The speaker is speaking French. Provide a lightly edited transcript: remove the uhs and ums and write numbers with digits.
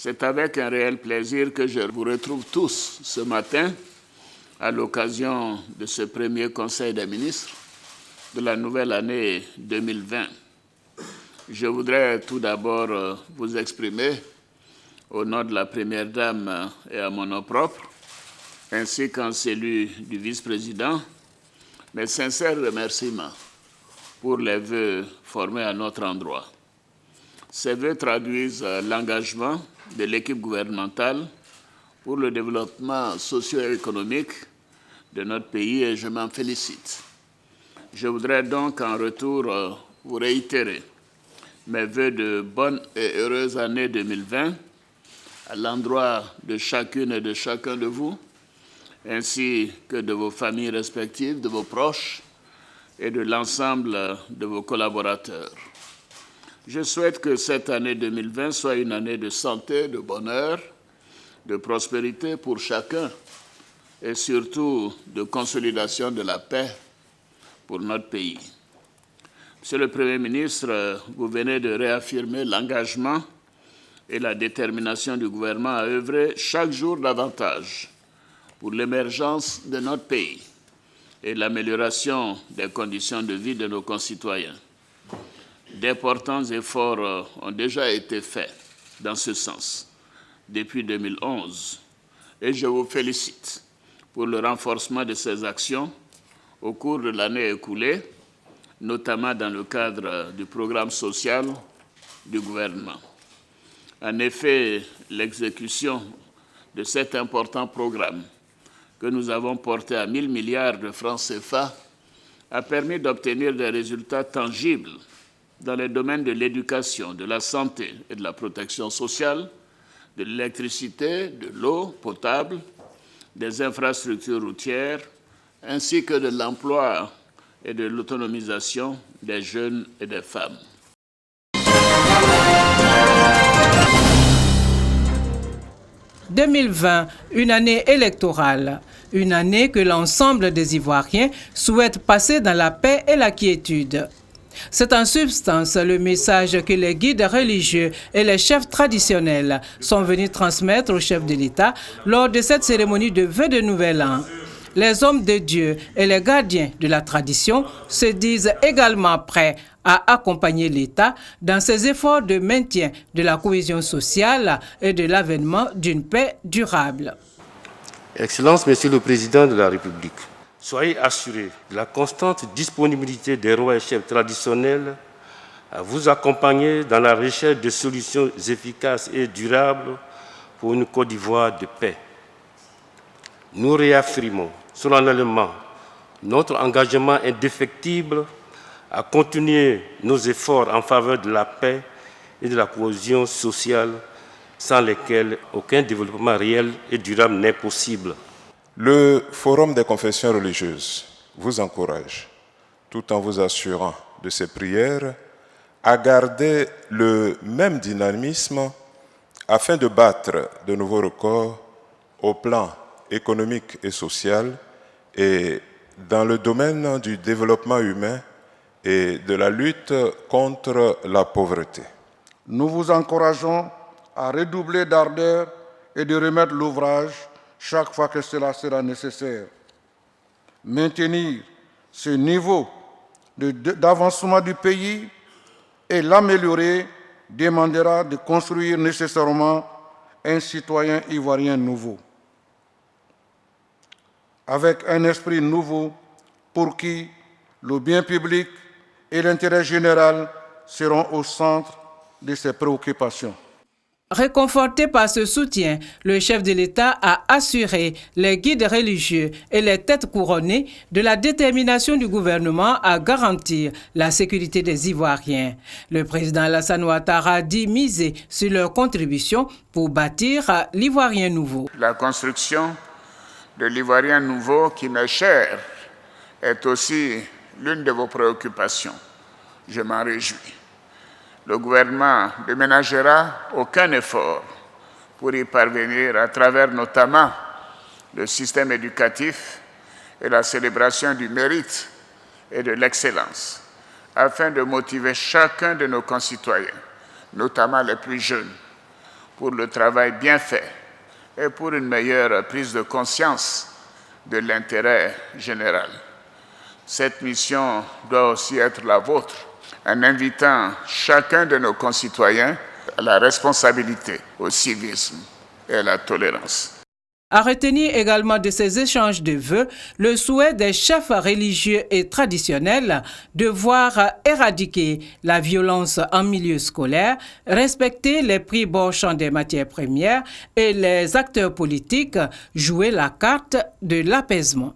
C'est avec un réel plaisir que je vous retrouve tous ce matin à l'occasion de ce premier Conseil des ministres de la nouvelle année 2020. Je voudrais tout d'abord vous exprimer, au nom de la Première Dame et à mon nom propre, ainsi qu'en celui du vice-président, mes sincères remerciements pour les vœux formés à notre endroit. Ces vœux traduisent l'engagement de l'équipe gouvernementale pour le développement socio-économique de notre pays et je m'en félicite. Je voudrais donc en retour vous réitérer mes vœux de bonne et heureuse année 2020 à l'endroit de chacune et de chacun de vous, ainsi que de vos familles respectives, de vos proches et de l'ensemble de vos collaborateurs. Je souhaite que cette année 2020 soit une année de santé, de bonheur, de prospérité pour chacun et surtout de consolidation de la paix pour notre pays. Monsieur le Premier ministre, vous venez de réaffirmer l'engagement et la détermination du gouvernement à œuvrer chaque jour davantage pour l'émergence de notre pays et l'amélioration des conditions de vie de nos concitoyens. D'importants efforts ont déjà été faits dans ce sens depuis 2011 et je vous félicite pour le renforcement de ces actions au cours de l'année écoulée, notamment dans le cadre du programme social du gouvernement. En effet, l'exécution de cet important programme que nous avons porté à 1 000 milliards de francs CFA a permis d'obtenir des résultats tangibles dans les domaines de l'éducation, de la santé et de la protection sociale, de l'électricité, de l'eau potable, des infrastructures routières, ainsi que de l'emploi et de l'autonomisation des jeunes et des femmes. « 2020, une année électorale, une année que l'ensemble des Ivoiriens souhaitent passer dans la paix et la quiétude. C'est en substance le message que les guides religieux et les chefs traditionnels sont venus transmettre au chef de l'État lors de cette cérémonie de vœux de Nouvel An. Les hommes de Dieu et les gardiens de la tradition se disent également prêts à accompagner l'État dans ses efforts de maintien de la cohésion sociale et de l'avènement d'une paix durable. Excellence, Monsieur le Président de la République, soyez assurés de la constante disponibilité des rois et chefs traditionnels à vous accompagner dans la recherche de solutions efficaces et durables pour une Côte d'Ivoire de paix. Nous réaffirmons solennellement notre engagement indéfectible à continuer nos efforts en faveur de la paix et de la cohésion sociale sans lesquels aucun développement réel et durable n'est possible. Le Forum des confessions religieuses vous encourage, tout en vous assurant de ses prières, à garder le même dynamisme afin de battre de nouveaux records au plan économique et social et dans le domaine du développement humain et de la lutte contre la pauvreté. Nous vous encourageons à redoubler d'ardeur et de remettre l'ouvrage chaque fois que cela sera nécessaire. Maintenir ce niveau d'avancement du pays et l'améliorer demandera de construire nécessairement un citoyen ivoirien nouveau, avec un esprit nouveau pour qui le bien public et l'intérêt général seront au centre de ses préoccupations. Réconforté par ce soutien, le chef de l'État a assuré les guides religieux et les têtes couronnées de la détermination du gouvernement à garantir la sécurité des Ivoiriens. Le président Alassane Ouattara dit miser sur leur contribution pour bâtir l'Ivoirien nouveau. La construction de l'Ivoirien nouveau qui m'est cher est aussi l'une de vos préoccupations. Je m'en réjouis. Le gouvernement ne ménagera aucun effort pour y parvenir à travers notamment le système éducatif et la célébration du mérite et de l'excellence, afin de motiver chacun de nos concitoyens, notamment les plus jeunes, pour le travail bien fait et pour une meilleure prise de conscience de l'intérêt général. Cette mission doit aussi être la vôtre, en invitant chacun de nos concitoyens à la responsabilité, au civisme et à la tolérance. À retenir également de ces échanges de vœux le souhait des chefs religieux et traditionnels de voir éradiquer la violence en milieu scolaire, respecter les prix borchands des matières premières et les acteurs politiques jouer la carte de l'apaisement.